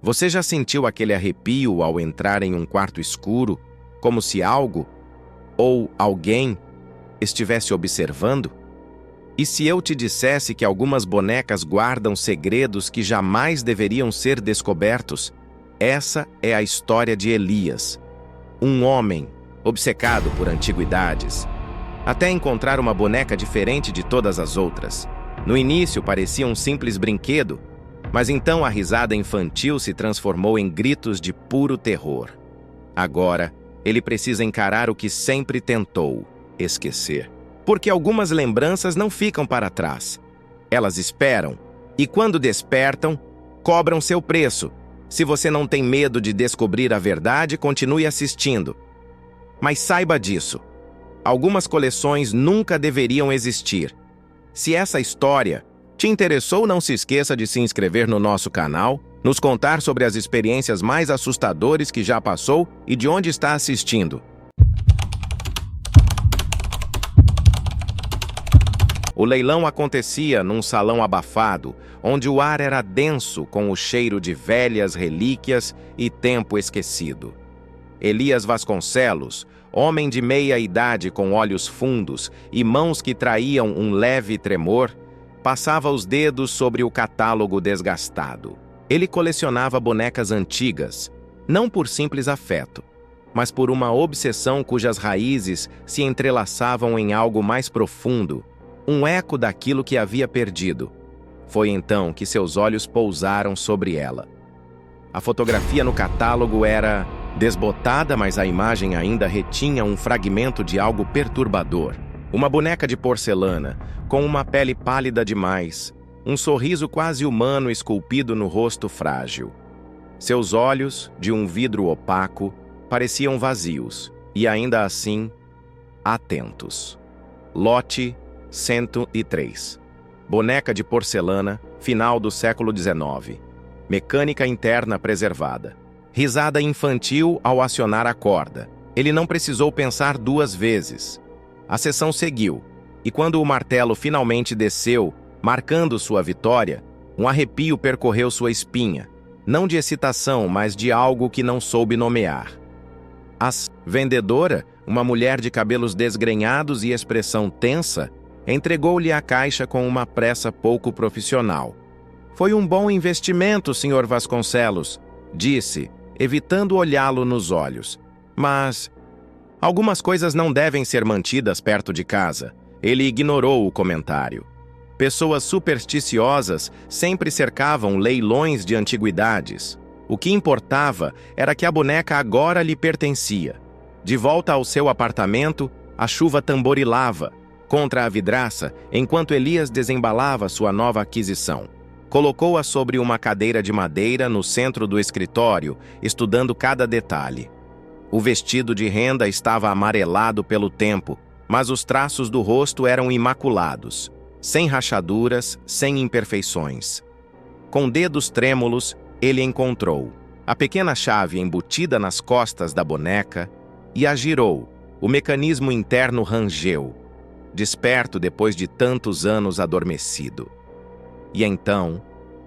Você já sentiu aquele arrepio ao entrar em um quarto escuro, como se algo ou alguém estivesse observando? E se eu te dissesse que algumas bonecas guardam segredos que jamais deveriam ser descobertos? Essa é a história de Elias, um homem obcecado por antiguidades, até encontrar uma boneca diferente de todas as outras. No início parecia um simples brinquedo, mas então a risada infantil se transformou em gritos de puro terror. Agora, ele precisa encarar o que sempre tentou: esquecer. Porque algumas lembranças não ficam para trás. Elas esperam, e quando despertam, cobram seu preço. Se você não tem medo de descobrir a verdade, continue assistindo. Mas saiba disso: algumas coleções nunca deveriam existir. Se essa história te interessou, não se esqueça de se inscrever no nosso canal, nos contar sobre as experiências mais assustadoras que já passou e de onde está assistindo. O leilão acontecia num salão abafado, onde o ar era denso com o cheiro de velhas relíquias e tempo esquecido. Elias Vasconcelos, homem de meia idade com olhos fundos e mãos que traíam um leve tremor, passava os dedos sobre o catálogo desgastado. Ele colecionava bonecas antigas, não por simples afeto, mas por uma obsessão cujas raízes se entrelaçavam em algo mais profundo, um eco daquilo que havia perdido. Foi então que seus olhos pousaram sobre ela. A fotografia no catálogo era desbotada, mas a imagem ainda retinha um fragmento de algo perturbador. Uma boneca de porcelana, com uma pele pálida demais, um sorriso quase humano esculpido no rosto frágil. Seus olhos, de um vidro opaco, pareciam vazios, e ainda assim, atentos. Lote 103. Boneca de porcelana, final do século XIX. Mecânica interna preservada. Risada infantil ao acionar a corda. Ele não precisou pensar duas vezes. A sessão seguiu, e quando o martelo finalmente desceu, marcando sua vitória, um arrepio percorreu sua espinha, não de excitação, mas de algo que não soube nomear. A vendedora, uma mulher de cabelos desgrenhados e expressão tensa, entregou-lhe a caixa com uma pressa pouco profissional. "Foi um bom investimento, Sr. Vasconcelos", disse, evitando olhá-lo nos olhos. "Mas algumas coisas não devem ser mantidas perto de casa." Ele ignorou o comentário. Pessoas supersticiosas sempre cercavam leilões de antiguidades. O que importava era que a boneca agora lhe pertencia. De volta ao seu apartamento, a chuva tamborilava contra a vidraça enquanto Elias desembalava sua nova aquisição. Colocou-a sobre uma cadeira de madeira no centro do escritório, estudando cada detalhe. O vestido de renda estava amarelado pelo tempo, mas os traços do rosto eram imaculados, sem rachaduras, sem imperfeições. Com dedos trêmulos, ele encontrou a pequena chave embutida nas costas da boneca e a girou. O mecanismo interno rangeu, desperto depois de tantos anos adormecido. E então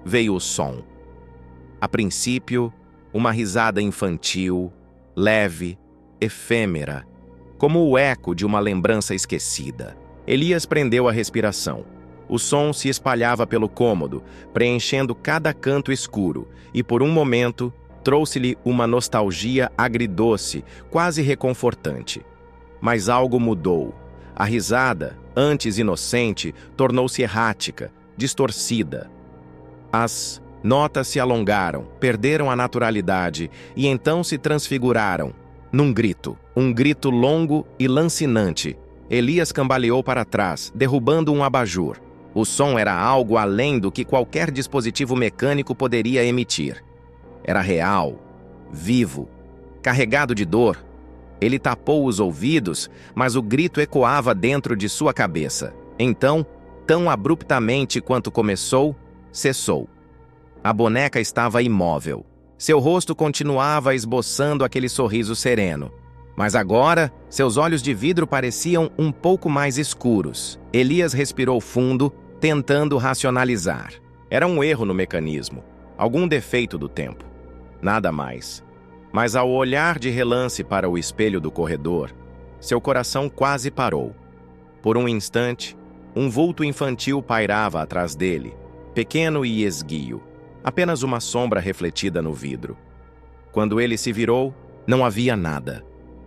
veio o som. A princípio, uma risada infantil, leve, efêmera, como o eco de uma lembrança esquecida. Elias prendeu a respiração. O som se espalhava pelo cômodo, preenchendo cada canto escuro, e por um momento trouxe-lhe uma nostalgia agridoce, quase reconfortante. Mas algo mudou. A risada, antes inocente, tornou-se errática, distorcida. As notas se alongaram, perderam a naturalidade e então se transfiguraram num grito. Um grito longo e lancinante. Elias cambaleou para trás, derrubando um abajur. O som era algo além do que qualquer dispositivo mecânico poderia emitir. Era real, vivo, carregado de dor. Ele tapou os ouvidos, mas o grito ecoava dentro de sua cabeça. Então, tão abruptamente quanto começou, cessou. A boneca estava imóvel. Seu rosto continuava esboçando aquele sorriso sereno. Mas agora, seus olhos de vidro pareciam um pouco mais escuros. Elias respirou fundo, tentando racionalizar. Era um erro no mecanismo, algum defeito do tempo. Nada mais. Mas ao olhar de relance para o espelho do corredor, seu coração quase parou. Por um instante, um vulto infantil pairava atrás dele, pequeno e esguio, apenas uma sombra refletida no vidro. Quando ele se virou, não havia nada.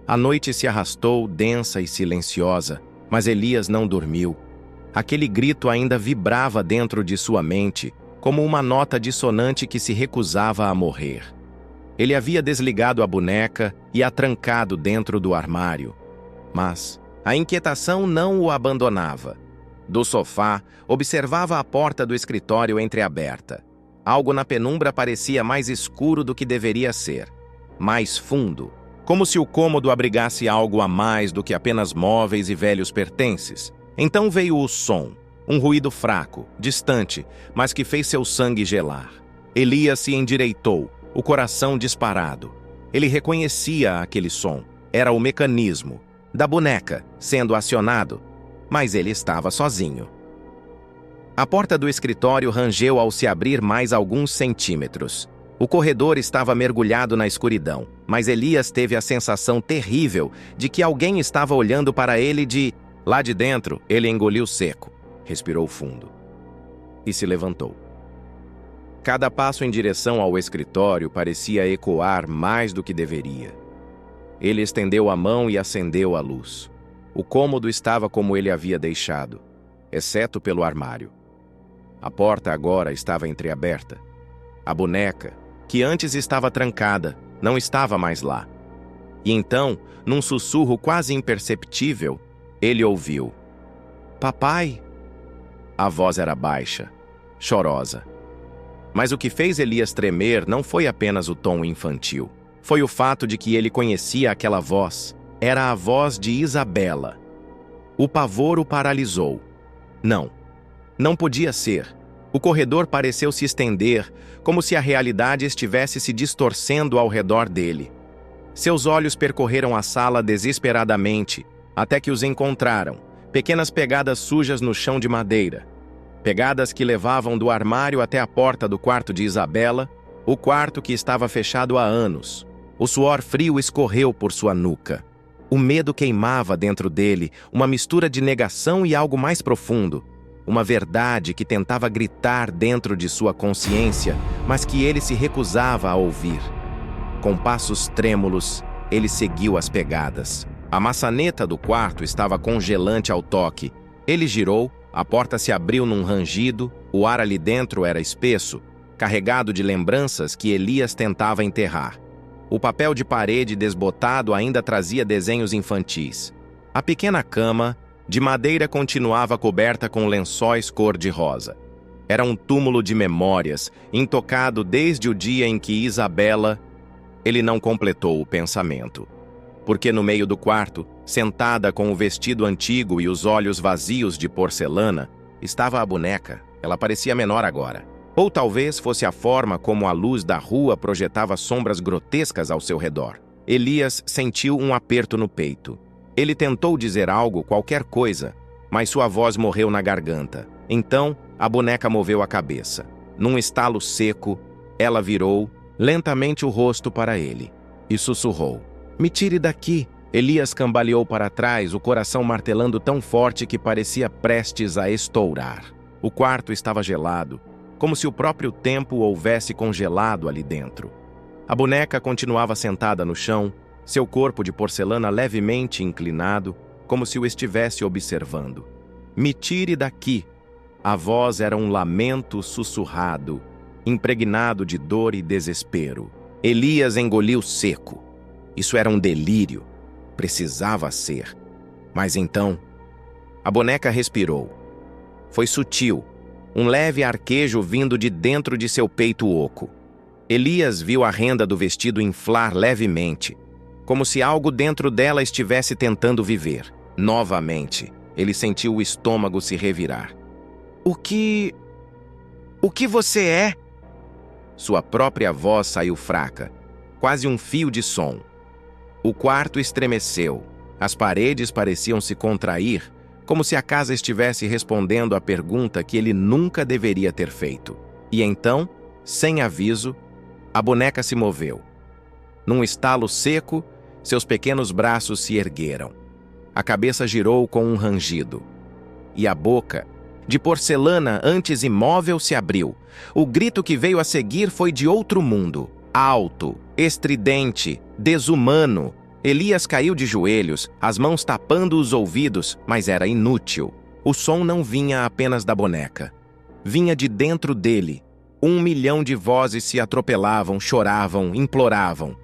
A noite se arrastou, densa e silenciosa, mas Elias não dormiu. Aquele grito ainda vibrava dentro de sua mente, como uma nota dissonante que se recusava a morrer. Ele havia desligado a boneca e a trancado dentro do armário. Mas a inquietação não o abandonava. Do sofá, observava a porta do escritório entreaberta. Algo na penumbra parecia mais escuro do que deveria ser. Mais fundo, como se o cômodo abrigasse algo a mais do que apenas móveis e velhos pertences. Então veio o som, um ruído fraco, distante, mas que fez seu sangue gelar. Elias se endireitou, o coração disparado. Ele reconhecia aquele som. Era o mecanismo da boneca sendo acionado, mas ele estava sozinho. A porta do escritório rangeu ao se abrir mais alguns centímetros. O corredor estava mergulhado na escuridão, mas Elias teve a sensação terrível de que alguém estava olhando para ele de... Lá de dentro, ele engoliu seco, respirou fundo e se levantou. Cada passo em direção ao escritório parecia ecoar mais do que deveria. Ele estendeu a mão e acendeu a luz. O cômodo estava como ele havia deixado, exceto pelo armário. A porta agora estava entreaberta. A boneca, que antes estava trancada, não estava mais lá. E então, num sussurro quase imperceptível, ele ouviu: "Papai!" A voz era baixa, chorosa. Mas o que fez Elias tremer não foi apenas o tom infantil. Foi o fato de que ele conhecia aquela voz. Era a voz de Isabela. O pavor o paralisou. Não podia ser. O corredor pareceu se estender, como se a realidade estivesse se distorcendo ao redor dele. Seus olhos percorreram a sala desesperadamente, até que os encontraram, pequenas pegadas sujas no chão de madeira. Pegadas que levavam do armário até a porta do quarto de Isabela, o quarto que estava fechado há anos. O suor frio escorreu por sua nuca. O medo queimava dentro dele, uma mistura de negação e algo mais profundo. Uma verdade que tentava gritar dentro de sua consciência, mas que ele se recusava a ouvir. Com passos trêmulos, ele seguiu as pegadas. A maçaneta do quarto estava congelante ao toque. Ele girou, a porta se abriu num rangido, o ar ali dentro era espesso, carregado de lembranças que Elias tentava enterrar. O papel de parede desbotado ainda trazia desenhos infantis. A pequena cama, de madeira, continuava coberta com lençóis cor-de-rosa. Era um túmulo de memórias, intocado desde o dia em que Isabela... Ele não completou o pensamento. Porque no meio do quarto, sentada com o vestido antigo e os olhos vazios de porcelana, estava a boneca. Ela parecia menor agora. Ou talvez fosse a forma como a luz da rua projetava sombras grotescas ao seu redor. Elias sentiu um aperto no peito. Ele tentou dizer algo, qualquer coisa, mas sua voz morreu na garganta. Então, a boneca moveu a cabeça. Num estalo seco, ela virou lentamente o rosto para ele e sussurrou: "Me tire daqui." Elias cambaleou para trás, o coração martelando tão forte que parecia prestes a estourar. O quarto estava gelado, como se o próprio tempo houvesse congelado ali dentro. A boneca continuava sentada no chão, seu corpo de porcelana levemente inclinado, como se o estivesse observando. "Me tire daqui." A voz era um lamento sussurrado, impregnado de dor e desespero. Elias engoliu seco. Isso era um delírio. Precisava ser. Mas então, a boneca respirou. Foi sutil, um leve arquejo vindo de dentro de seu peito oco. Elias viu a renda do vestido inflar levemente, como se algo dentro dela estivesse tentando viver. Novamente, ele sentiu o estômago se revirar. O que você é?" Sua própria voz saiu fraca, quase um fio de som. O quarto estremeceu. As paredes pareciam se contrair, como se a casa estivesse respondendo à pergunta que ele nunca deveria ter feito. E então, sem aviso, A boneca se moveu. Num estalo seco, seus pequenos braços se ergueram. A cabeça girou com um rangido. E a boca, de porcelana antes imóvel, se abriu. O grito que veio a seguir foi de outro mundo. Alto, estridente, desumano. Elias caiu de joelhos, as mãos tapando os ouvidos, mas era inútil. O som não vinha apenas da boneca. Vinha de dentro dele. 1 milhão de vozes se atropelavam, choravam, imploravam.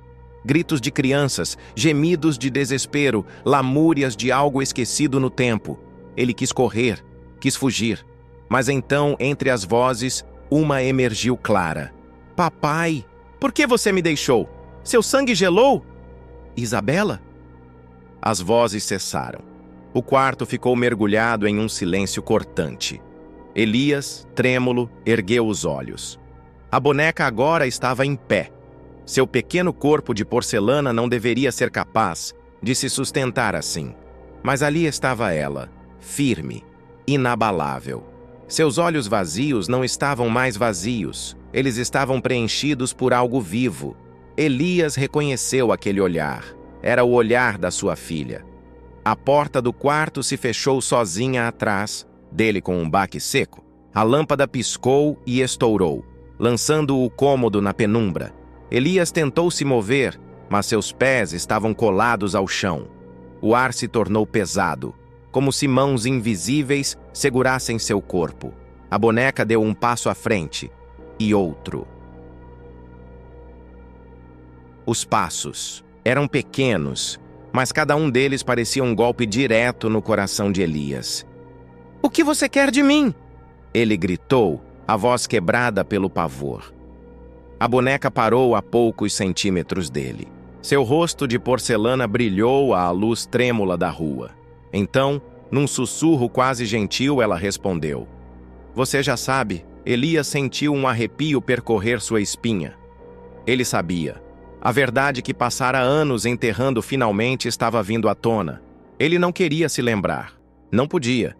Gritos de crianças, gemidos de desespero, lamúrias de algo esquecido no tempo. Ele quis correr, quis fugir. Mas então, entre as vozes, uma emergiu clara. Papai, por que você me deixou? Seu sangue gelou? Isabela? As vozes cessaram. O quarto ficou mergulhado em um silêncio cortante. Elias, trêmulo, ergueu os olhos. A boneca agora estava em pé. Seu pequeno corpo de porcelana não deveria ser capaz de se sustentar assim. Mas ali estava ela, firme, inabalável. Seus olhos vazios não estavam mais vazios. Eles estavam preenchidos por algo vivo. Elias reconheceu aquele olhar. Era o olhar da sua filha. A porta do quarto se fechou sozinha atrás dele com um baque seco. A lâmpada piscou e estourou, lançando o cômodo na penumbra. Elias tentou se mover, mas seus pés estavam colados ao chão. O ar se tornou pesado, como se mãos invisíveis segurassem seu corpo. A boneca deu um passo à frente, e outro. Os passos eram pequenos, mas cada um deles parecia um golpe direto no coração de Elias. "O que você quer de mim?" Ele gritou, a voz quebrada pelo pavor. A boneca parou a poucos centímetros dele. Seu rosto de porcelana brilhou à luz trêmula da rua. Então, num sussurro quase gentil, ela respondeu. "Você já sabe." Elias sentiu um arrepio percorrer sua espinha. Ele sabia. A verdade que passara anos enterrando finalmente estava vindo à tona. Ele não queria se lembrar. Não podia.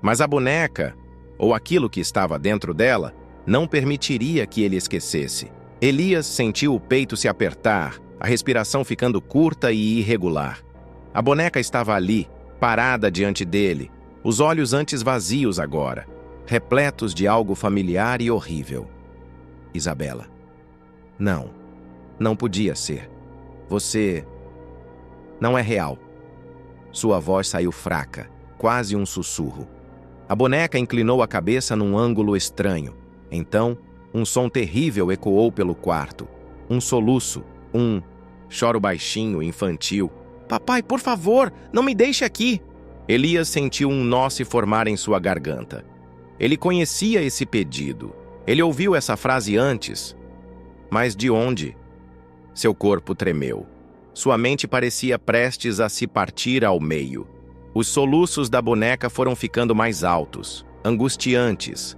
Mas a boneca, ou aquilo que estava dentro dela, não permitiria que ele esquecesse. Elias sentiu o peito se apertar, a respiração ficando curta e irregular. A boneca estava ali, parada diante dele, os olhos antes vazios agora, repletos de algo familiar e horrível. Isabela. Não, não podia ser. Você não é real. Sua voz saiu fraca, quase um sussurro. A boneca inclinou a cabeça num ângulo estranho. Então, um som terrível ecoou pelo quarto. Um soluço, um choro baixinho, infantil. "Papai, por favor, não me deixe aqui!" Elias sentiu um nó se formar em sua garganta. Ele conhecia esse pedido. Ele ouviu essa frase antes. Mas de onde? Seu corpo tremeu. Sua mente parecia prestes a se partir ao meio. Os soluços da boneca foram ficando mais altos, angustiantes.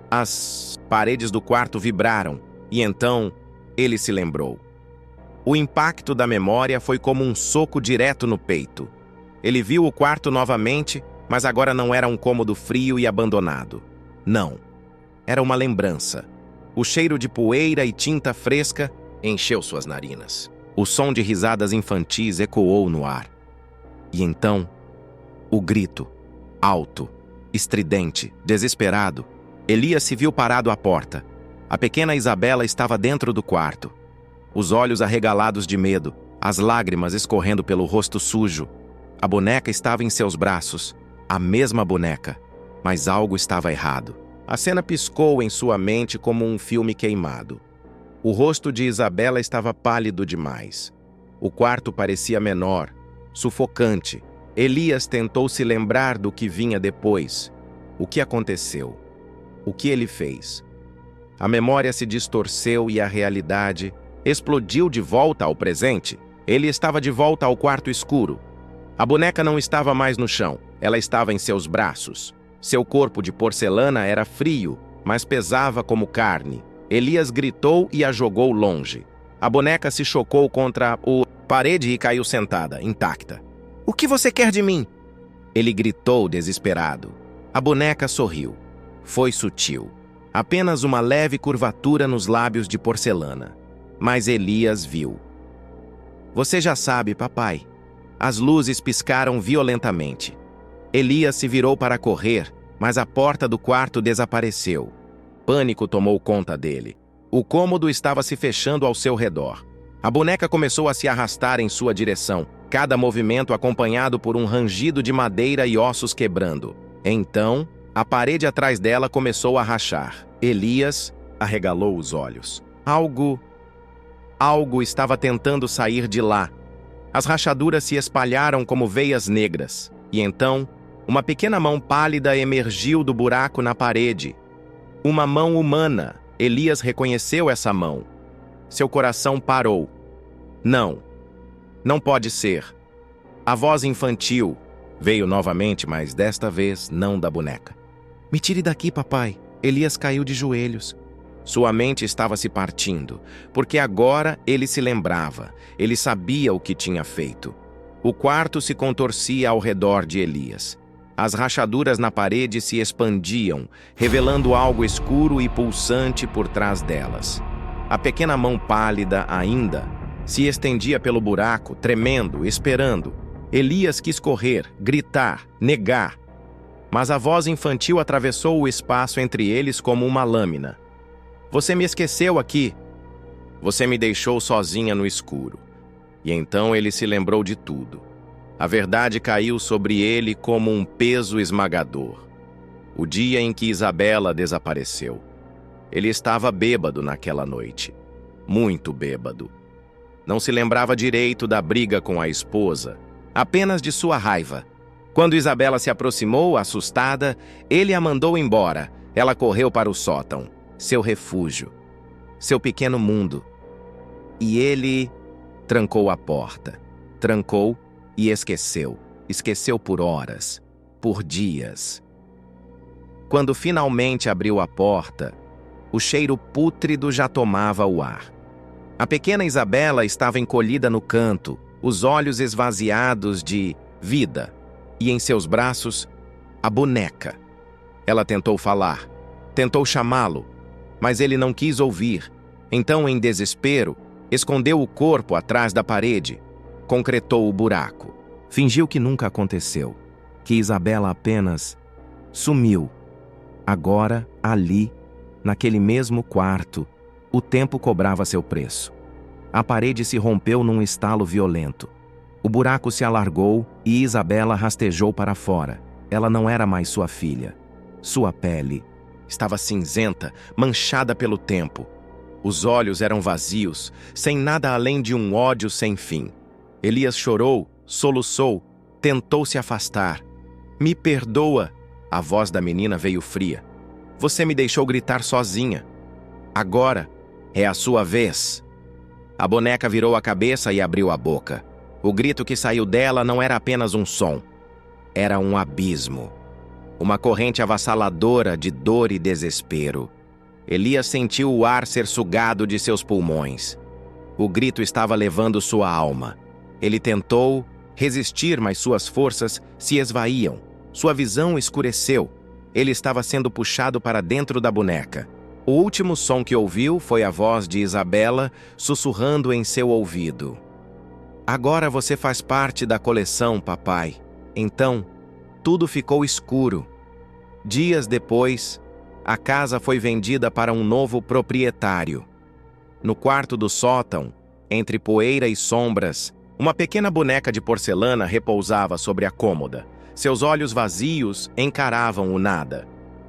As paredes do quarto vibraram, e então ele se lembrou. O impacto da memória foi como um soco direto no peito. Ele viu o quarto novamente, mas agora não era um cômodo frio e abandonado. Não. Era uma lembrança. O cheiro de poeira e tinta fresca encheu suas narinas. O som de risadas infantis ecoou no ar. E então, o grito, alto, estridente, desesperado. Elias se viu parado à porta. A pequena Isabela estava dentro do quarto. Os olhos arregalados de medo, as lágrimas escorrendo pelo rosto sujo. A boneca estava em seus braços, a mesma boneca, mas algo estava errado. A cena piscou em sua mente como um filme queimado. O rosto de Isabela estava pálido demais. O quarto parecia menor, sufocante. Elias tentou se lembrar do que vinha depois. O que aconteceu? O que ele fez? A memória se distorceu e a realidade explodiu de volta ao presente. Ele estava de volta ao quarto escuro. A boneca não estava mais no chão, ela estava em seus braços. Seu corpo de porcelana era frio, mas pesava como carne. Elias gritou e a jogou longe. A boneca se chocou contra a parede e caiu sentada, intacta. "O que você quer de mim?" Ele gritou desesperado. A boneca sorriu. Foi sutil. Apenas uma leve curvatura nos lábios de porcelana. mas Elias viu. Você já sabe, papai. As luzes piscaram violentamente. Elias se virou para correr, mas a porta do quarto desapareceu. Pânico tomou conta dele. O cômodo estava se fechando ao seu redor. A boneca começou a se arrastar em sua direção, cada movimento acompanhado por um rangido de madeira e ossos quebrando. Então, a parede atrás dela começou a rachar. Elias arregalou os olhos. Algo estava tentando sair de lá. As rachaduras se espalharam como veias negras. E então, uma pequena mão pálida emergiu do buraco na parede. Uma mão humana. Elias reconheceu essa mão. Seu coração parou. Não pode ser. A voz infantil veio novamente, mas desta vez não da boneca. Me tire daqui, papai. Elias caiu de joelhos. Sua mente estava se partindo, porque agora ele se lembrava. Ele sabia o que tinha feito. O quarto se contorcia ao redor de Elias. As rachaduras na parede se expandiam, revelando algo escuro e pulsante por trás delas. A pequena mão pálida ainda se estendia pelo buraco, tremendo, esperando. Elias quis correr, gritar, negar. Mas a voz infantil atravessou o espaço entre eles como uma lâmina. Você me esqueceu aqui. Você me deixou sozinha no escuro. E então ele se lembrou de tudo. A verdade caiu sobre ele como um peso esmagador. O dia em que Isabela desapareceu. Ele estava bêbado naquela noite. Muito bêbado. Não se lembrava direito da briga com a esposa, apenas de sua raiva. Quando Isabela se aproximou, assustada, ele a mandou embora. Ela correu para o sótão, seu refúgio, seu pequeno mundo. E ele trancou a porta. Trancou e esqueceu. Esqueceu por horas, por dias. Quando finalmente abriu a porta, o cheiro pútrido já tomava o ar. A pequena Isabela estava encolhida no canto, os olhos esvaziados de vida, e em seus braços, a boneca. Ela tentou falar, tentou chamá-lo, mas ele não quis ouvir. Então, em desespero, escondeu o corpo atrás da parede, concretou o buraco. Fingiu que nunca aconteceu, que Isabela apenas sumiu. Agora, ali, naquele mesmo quarto, o tempo cobrava seu preço. A parede se rompeu num estalo violento. O buraco se alargou e Isabela rastejou para fora. Ela não era mais sua filha. Sua pele estava cinzenta, manchada pelo tempo. Os olhos eram vazios, sem nada além de um ódio sem fim. Elias chorou, soluçou, tentou se afastar. Me perdoa. A voz da menina veio fria. Você me deixou gritar sozinha. Agora é a sua vez. A boneca virou a cabeça e abriu a boca. O grito que saiu dela não era apenas um som. Era um abismo. Uma corrente avassaladora de dor e desespero. Elias sentiu o ar ser sugado de seus pulmões. O grito estava levando sua alma. Ele tentou resistir, mas suas forças se esvaíam. Sua visão escureceu. Ele estava sendo puxado para dentro da boneca. O último som que ouviu foi a voz de Isabela sussurrando em seu ouvido. Agora você faz parte da coleção, papai. Então, tudo ficou escuro. Dias depois, a casa foi vendida para um novo proprietário. No quarto do sótão, entre poeira e sombras, uma pequena boneca de porcelana repousava sobre a cômoda. Seus olhos vazios encaravam o nada.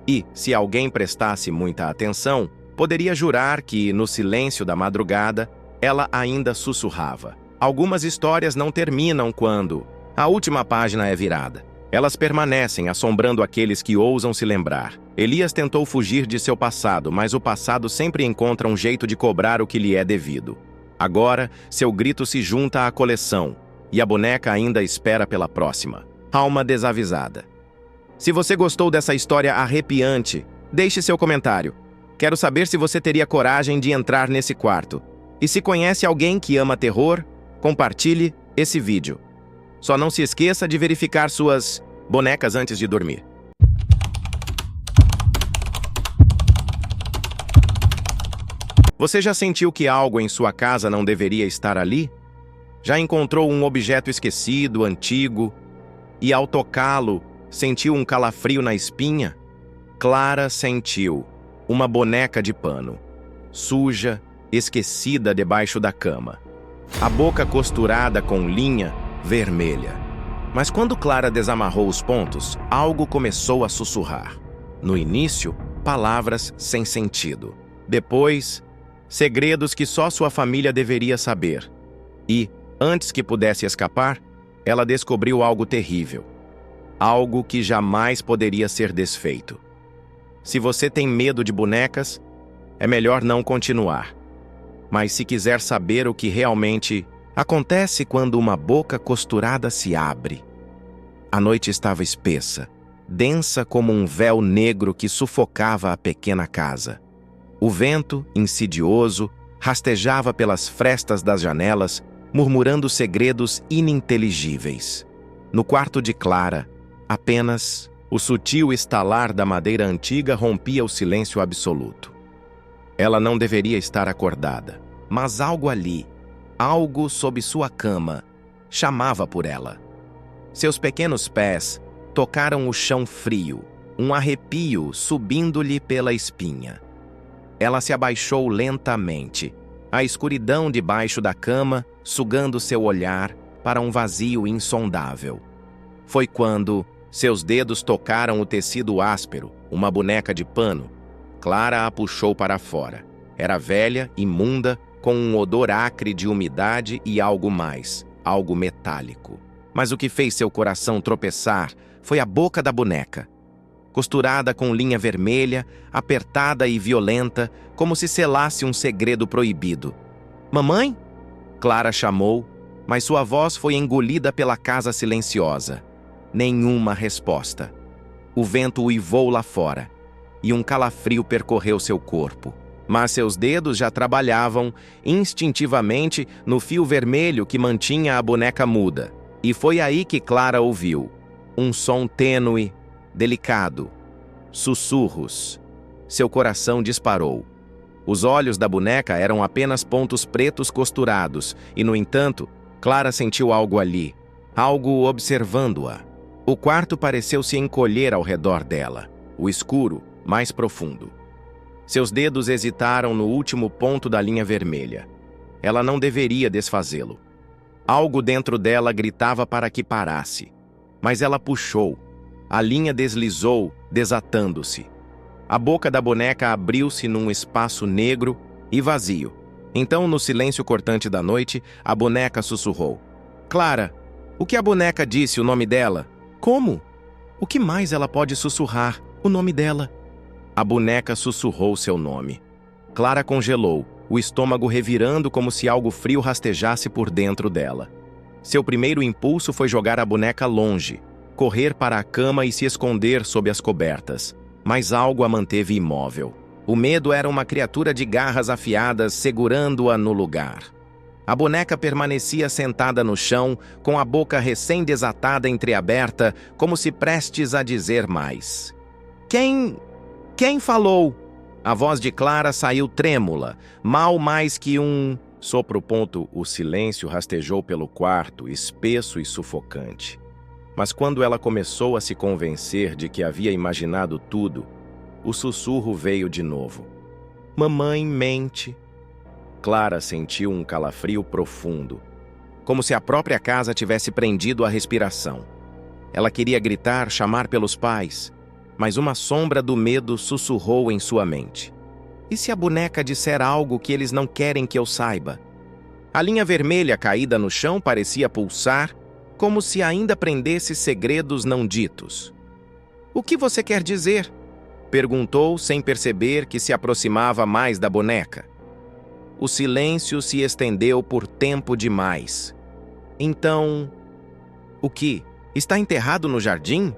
E, se alguém prestasse muita atenção, poderia jurar que, no silêncio da madrugada, ela ainda sussurrava. Algumas histórias não terminam quando a última página é virada. Elas permanecem assombrando aqueles que ousam se lembrar. Elias tentou fugir de seu passado, mas o passado sempre encontra um jeito de cobrar o que lhe é devido. Agora, seu grito se junta à coleção, e a boneca ainda espera pela próxima. Alma desavisada. Se você gostou dessa história arrepiante, deixe seu comentário. Quero saber se você teria coragem de entrar nesse quarto. E se conhece alguém que ama terror, compartilhe esse vídeo. Só não se esqueça de verificar suas bonecas antes de dormir. Você já sentiu que algo em sua casa não deveria estar ali? Já encontrou um objeto esquecido, antigo, e ao tocá-lo, sentiu um calafrio na espinha? Clara sentiu uma boneca de pano, suja, esquecida debaixo da cama. A boca costurada com linha vermelha. Mas quando Clara desamarrou os pontos, algo começou a sussurrar. No início, palavras sem sentido. Depois, segredos que só sua família deveria saber. E, antes que pudesse escapar, ela descobriu algo terrível. Algo que jamais poderia ser desfeito. Se você tem medo de bonecas, é melhor não continuar. Mas se quiser saber o que realmente acontece quando uma boca costurada se abre. A noite estava espessa, densa como um véu negro que sufocava a pequena casa. O vento, insidioso, rastejava pelas frestas das janelas, murmurando segredos ininteligíveis. No quarto de Clara, apenas o sutil estalar da madeira antiga rompia o silêncio absoluto. Ela não deveria estar acordada, mas algo ali, algo sob sua cama, chamava por ela. Seus pequenos pés tocaram o chão frio, um arrepio subindo-lhe pela espinha. Ela se abaixou lentamente, a escuridão debaixo da cama sugando seu olhar para um vazio insondável. Foi quando seus dedos tocaram o tecido áspero, uma boneca de pano. Clara a puxou para fora. Era velha, imunda, com um odor acre de umidade e algo mais, algo metálico. Mas o que fez seu coração tropeçar foi a boca da boneca. Costurada com linha vermelha, apertada e violenta, como se selasse um segredo proibido. "Mamãe?" Clara chamou, mas sua voz foi engolida pela casa silenciosa. Nenhuma resposta. O vento uivou lá fora, e um calafrio percorreu seu corpo. Mas seus dedos já trabalhavam instintivamente no fio vermelho que mantinha a boneca muda. E foi aí que Clara ouviu um som tênue, delicado. Sussurros. Seu coração disparou. Os olhos da boneca eram apenas pontos pretos costurados, e, no entanto, Clara sentiu algo ali, algo observando-a. O quarto pareceu se encolher ao redor dela, o escuro, mais profundo. Seus dedos hesitaram no último ponto da linha vermelha. Ela não deveria desfazê-lo. Algo dentro dela gritava para que parasse. Mas ela puxou. A linha deslizou, desatando-se. A boca da boneca abriu-se num espaço negro e vazio. Então, no silêncio cortante da noite, a boneca sussurrou. "Clara, o que a boneca disse o nome dela?" "Como? O que mais ela pode sussurrar? O nome dela?" A boneca sussurrou seu nome. Clara congelou, o estômago revirando como se algo frio rastejasse por dentro dela. Seu primeiro impulso foi jogar a boneca longe, correr para a cama e se esconder sob as cobertas. Mas algo a manteve imóvel. O medo era uma criatura de garras afiadas segurando-a no lugar. A boneca permanecia sentada no chão, com a boca recém-desatada entreaberta, como se prestes a dizer mais. Quem falou?" A voz de Clara saiu trêmula, mal mais que um sopro. O silêncio rastejou pelo quarto, espesso e sufocante. Mas quando ela começou a se convencer de que havia imaginado tudo, o sussurro veio de novo. "Mamãe mente." Clara sentiu um calafrio profundo, como se a própria casa tivesse prendido a respiração. Ela queria gritar, chamar pelos pais, mas uma sombra do medo sussurrou em sua mente. "E se a boneca disser algo que eles não querem que eu saiba?" A linha vermelha caída no chão parecia pulsar, como se ainda prendesse segredos não ditos. "O que você quer dizer?" perguntou, sem perceber que se aproximava mais da boneca. O silêncio se estendeu por tempo demais. "Então, o que? Está enterrado no jardim?"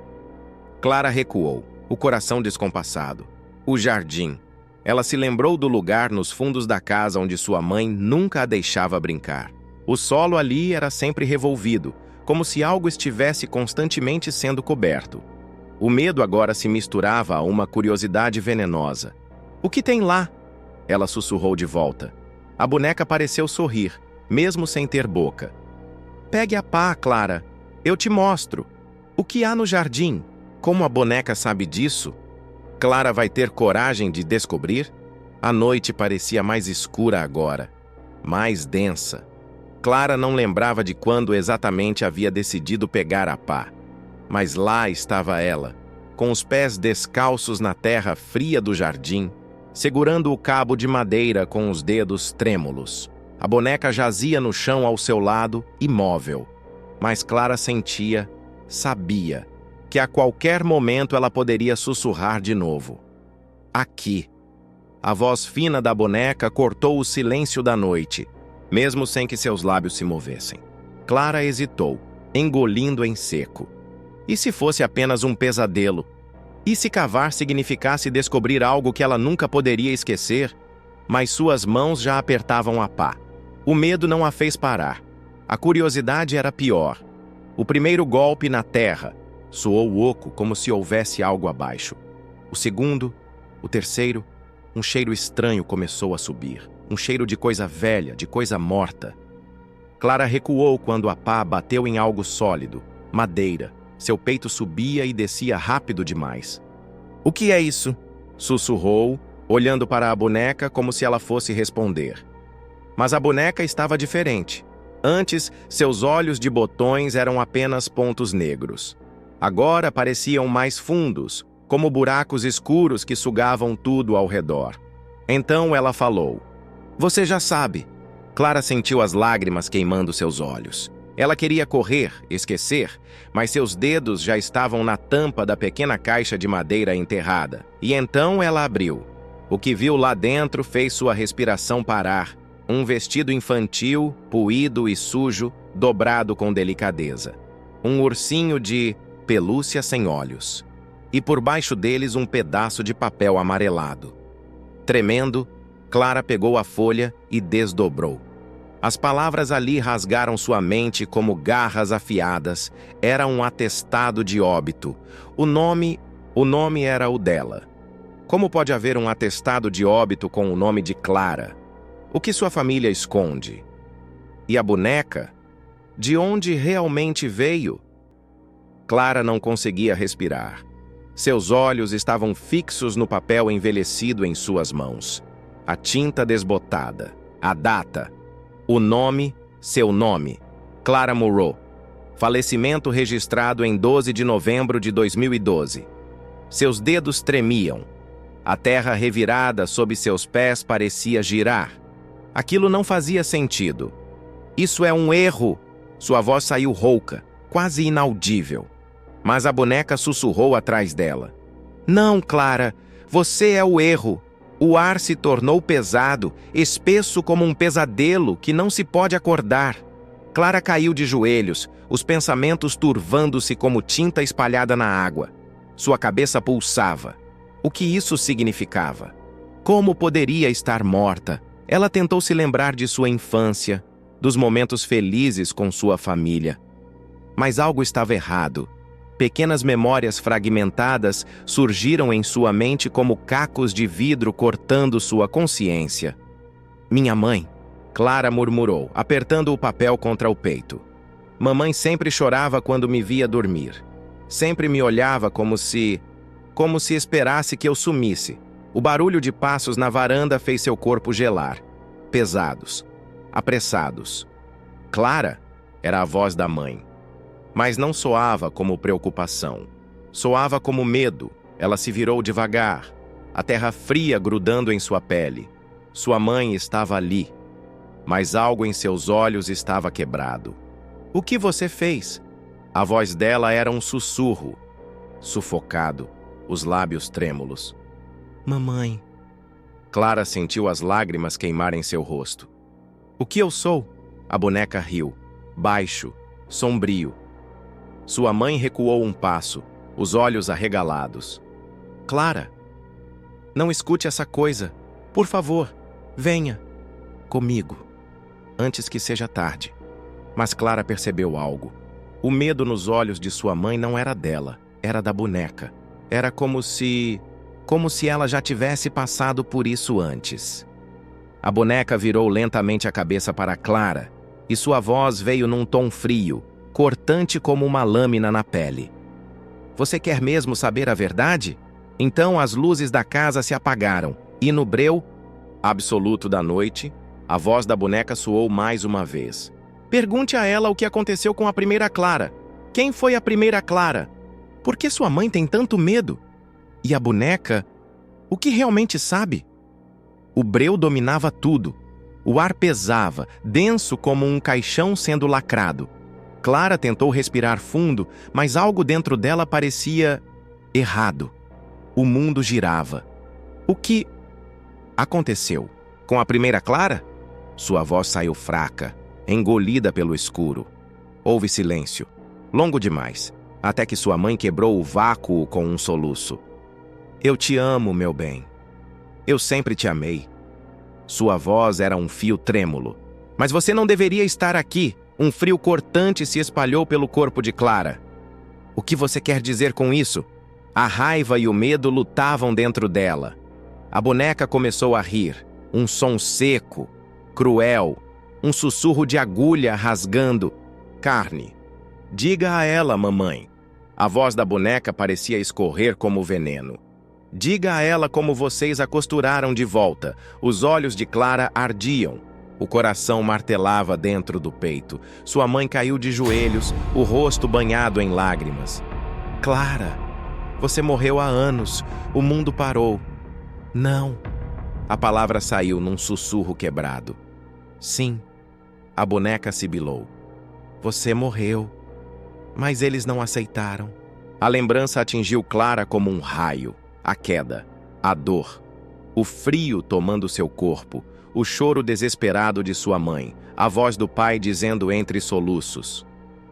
Clara recuou, o coração descompassado. O jardim. Ela se lembrou do lugar nos fundos da casa onde sua mãe nunca a deixava brincar. O solo ali era sempre revolvido, como se algo estivesse constantemente sendo coberto. O medo agora se misturava a uma curiosidade venenosa. "O que tem lá?" Ela sussurrou de volta. A boneca pareceu sorrir, mesmo sem ter boca. Pegue a pá, Clara. Eu te mostro. O que há no jardim? Como a boneca sabe disso? Clara vai ter coragem de descobrir? A noite parecia mais escura agora, mais densa. Clara não lembrava de quando exatamente havia decidido pegar a pá. Mas lá estava ela, com os pés descalços na terra fria do jardim, segurando o cabo de madeira com os dedos trêmulos. A boneca jazia no chão ao seu lado, imóvel. Mas Clara sentia, sabia, que a qualquer momento ela poderia sussurrar de novo. Aqui. A voz fina da boneca cortou o silêncio da noite, mesmo sem que seus lábios se movessem. Clara hesitou, engolindo em seco. E se fosse apenas um pesadelo? E se cavar significasse descobrir algo que ela nunca poderia esquecer? Mas suas mãos já apertavam a pá. O medo não a fez parar. A curiosidade era pior. O primeiro golpe na terra soou oco, como se houvesse algo abaixo. O segundo, o terceiro, um cheiro estranho começou a subir. Um cheiro de coisa velha, de coisa morta. Clara recuou quando a pá bateu em algo sólido, madeira. Seu peito subia e descia rápido demais. "O que é isso?" sussurrou, olhando para a boneca como se ela fosse responder. Mas a boneca estava diferente. Antes, seus olhos de botões eram apenas pontos negros. Agora pareciam mais fundos, como buracos escuros que sugavam tudo ao redor. Então ela falou. "Você já sabe." Clara sentiu as lágrimas queimando seus olhos. Ela queria correr, esquecer, mas seus dedos já estavam na tampa da pequena caixa de madeira enterrada. E então ela abriu. O que viu lá dentro fez sua respiração parar. Um vestido infantil, puído e sujo, dobrado com delicadeza. Um ursinho de pelúcia sem olhos. E por baixo deles um pedaço de papel amarelado. Tremendo, Clara pegou a folha e desdobrou. As palavras ali rasgaram sua mente como garras afiadas. Era um atestado de óbito. O nome era o dela. Como pode haver um atestado de óbito com o nome de Clara? O que sua família esconde? E a boneca? De onde realmente veio? Clara não conseguia respirar. Seus olhos estavam fixos no papel envelhecido em suas mãos. A tinta desbotada. A data. O nome, seu nome. Clara Moreau. Falecimento registrado em 12 de novembro de 2012. Seus dedos tremiam. A terra revirada sob seus pés parecia girar. Aquilo não fazia sentido. "Isso é um erro!" Sua voz saiu rouca, quase inaudível. Mas a boneca sussurrou atrás dela. "Não, Clara, você é o erro. O ar se tornou pesado, espesso como um pesadelo que não se pode acordar." Clara caiu de joelhos, os pensamentos turvando-se como tinta espalhada na água. Sua cabeça pulsava. O que isso significava? Como poderia estar morta? Ela tentou se lembrar de sua infância, dos momentos felizes com sua família. Mas algo estava errado. Pequenas memórias fragmentadas surgiram em sua mente como cacos de vidro cortando sua consciência. "Minha mãe", Clara murmurou, apertando o papel contra o peito. "Mamãe sempre chorava quando me via dormir. Sempre me olhava como se esperasse que eu sumisse. O barulho de passos na varanda fez seu corpo gelar. Pesados. Apressados. Clara era a voz da mãe. Mas não soava como preocupação. Soava como medo. Ela se virou devagar, a terra fria grudando em sua pele. Sua mãe estava ali, mas algo em seus olhos estava quebrado. "O que você fez?" A voz dela era um sussurro, sufocado, os lábios trêmulos. "Mamãe." Clara sentiu as lágrimas queimarem seu rosto. "O que eu sou?" A boneca riu, baixo, sombrio. Sua mãe recuou um passo, os olhos arregalados. "Clara, não escute essa coisa. Por favor, venha comigo, antes que seja tarde." Mas Clara percebeu algo. O medo nos olhos de sua mãe não era dela, era da boneca. Era como se ela já tivesse passado por isso antes. A boneca virou lentamente a cabeça para Clara, e sua voz veio num tom frio, cortante como uma lâmina na pele. Você quer mesmo saber a verdade? Então as luzes da casa se apagaram, e no breu absoluto da noite, a voz da boneca soou mais uma vez. Pergunte a ela o que aconteceu com a primeira Clara. Quem foi a primeira Clara? Por que sua mãe tem tanto medo? E a boneca? O que realmente sabe? O breu dominava tudo. O ar pesava, denso como um caixão sendo lacrado. Clara tentou respirar fundo, mas algo dentro dela parecia errado. O mundo girava. O que aconteceu? Com a primeira Clara? Sua voz saiu fraca, engolida pelo escuro. Houve silêncio, longo demais, até que sua mãe quebrou o vácuo com um soluço. Eu te amo, meu bem. Eu sempre te amei. Sua voz era um fio trêmulo. Mas você não deveria estar aqui. Um frio cortante se espalhou pelo corpo de Clara. O que você quer dizer com isso? A raiva e o medo lutavam dentro dela. A boneca começou a rir. Um som seco, cruel, um sussurro de agulha rasgando carne. Diga a ela, mamãe. A voz da boneca parecia escorrer como veneno. Diga a ela como vocês a costuraram de volta. Os olhos de Clara ardiam. O coração martelava dentro do peito. Sua mãe caiu de joelhos, o rosto banhado em lágrimas. Clara, você morreu há anos. O mundo parou. Não. A palavra saiu num sussurro quebrado. Sim. A boneca sibilou. Você morreu. Mas eles não aceitaram. A lembrança atingiu Clara como um raio. A queda, a dor, o frio tomando seu corpo, o choro desesperado de sua mãe, a voz do pai dizendo entre soluços: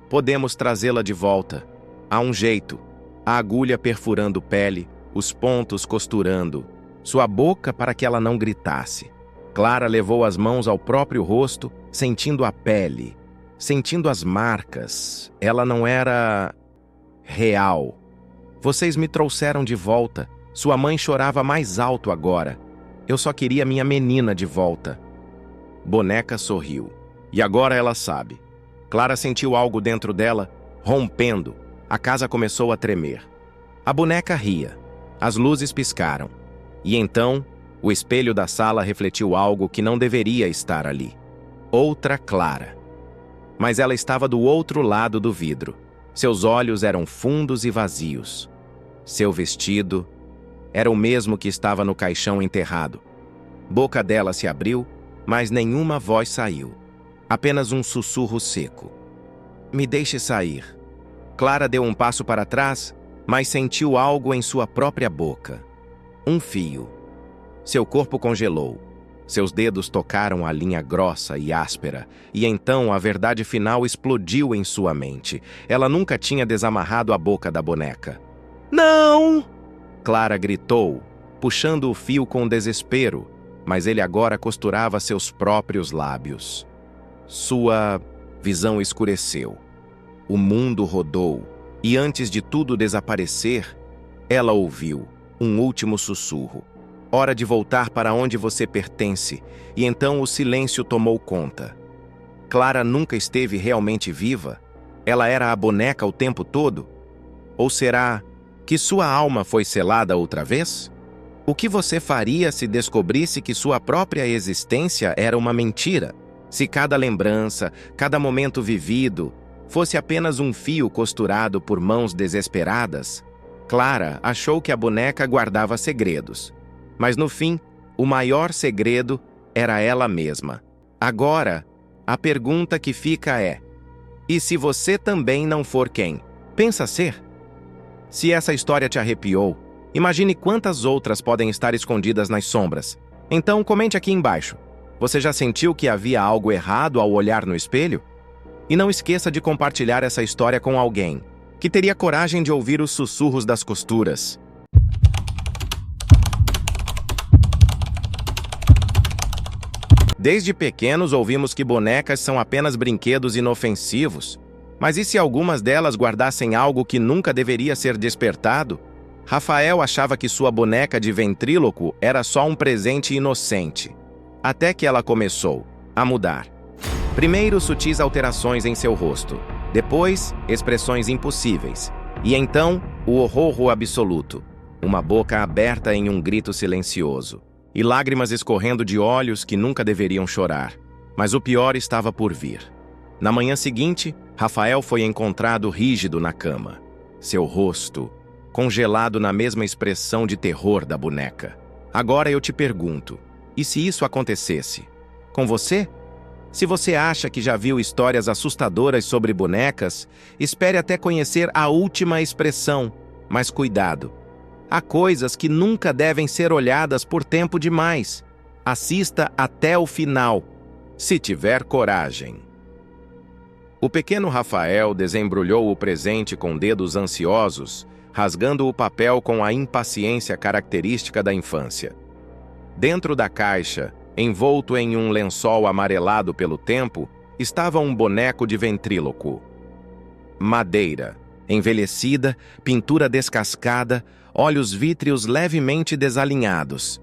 podemos trazê-la de volta. Há um jeito. A agulha perfurando pele, os pontos costurando, sua boca para que ela não gritasse. Clara levou as mãos ao próprio rosto, sentindo a pele, sentindo as marcas. Ela não era real. Vocês me trouxeram de volta. Sua mãe chorava mais alto agora. Eu só queria minha menina de volta. Boneca sorriu. E agora ela sabe. Clara sentiu algo dentro dela, rompendo. A casa começou a tremer. A boneca ria. As luzes piscaram. E então, o espelho da sala refletiu algo que não deveria estar ali. Outra Clara. Mas ela estava do outro lado do vidro. Seus olhos eram fundos e vazios. Seu vestido era o mesmo que estava no caixão enterrado. Boca dela se abriu, mas nenhuma voz saiu. Apenas um sussurro seco. Me deixe sair. Clara deu um passo para trás, mas sentiu algo em sua própria boca. Um fio. Seu corpo congelou. Seus dedos tocaram a linha grossa e áspera, e então a verdade final explodiu em sua mente. Ela nunca tinha desamarrado a boca da boneca. Não! Clara gritou, puxando o fio com desespero, mas ele agora costurava seus próprios lábios. Sua visão escureceu. O mundo rodou, e antes de tudo desaparecer, ela ouviu um último sussurro. Hora de voltar para onde você pertence, e então o silêncio tomou conta. Clara nunca esteve realmente viva? Ela era a boneca o tempo todo? Ou será que sua alma foi selada outra vez? O que você faria se descobrisse que sua própria existência era uma mentira? Se cada lembrança, cada momento vivido, fosse apenas um fio costurado por mãos desesperadas? Clara achou que a boneca guardava segredos. Mas no fim, o maior segredo era ela mesma. Agora, a pergunta que fica é: e se você também não for quem pensa ser? Se essa história te arrepiou, imagine quantas outras podem estar escondidas nas sombras. Então comente aqui embaixo. Você já sentiu que havia algo errado ao olhar no espelho? E não esqueça de compartilhar essa história com alguém que teria coragem de ouvir os sussurros das costuras. Desde pequenos ouvimos que bonecas são apenas brinquedos inofensivos. Mas e se algumas delas guardassem algo que nunca deveria ser despertado? Rafael achava que sua boneca de ventríloco era só um presente inocente. até que ela começou a mudar. Primeiro, sutis alterações em seu rosto, depois, expressões impossíveis, e então, o horror absoluto, uma boca aberta em um grito silencioso, e lágrimas escorrendo de olhos que nunca deveriam chorar. Mas o pior estava por vir. Na manhã seguinte, Rafael foi encontrado rígido na cama, seu rosto congelado na mesma expressão de terror da boneca. Agora eu te pergunto, e se isso acontecesse? Com você? Se você acha que já viu histórias assustadoras sobre bonecas, espere até conhecer a última expressão, mas cuidado. Há coisas que nunca devem ser olhadas por tempo demais. Assista até o final, se tiver coragem. O pequeno Rafael desembrulhou o presente com dedos ansiosos, rasgando o papel com a impaciência característica da infância. Dentro da caixa, envolto em um lençol amarelado pelo tempo, estava um boneco de ventríloco. Madeira, envelhecida, pintura descascada, olhos vítreos levemente desalinhados.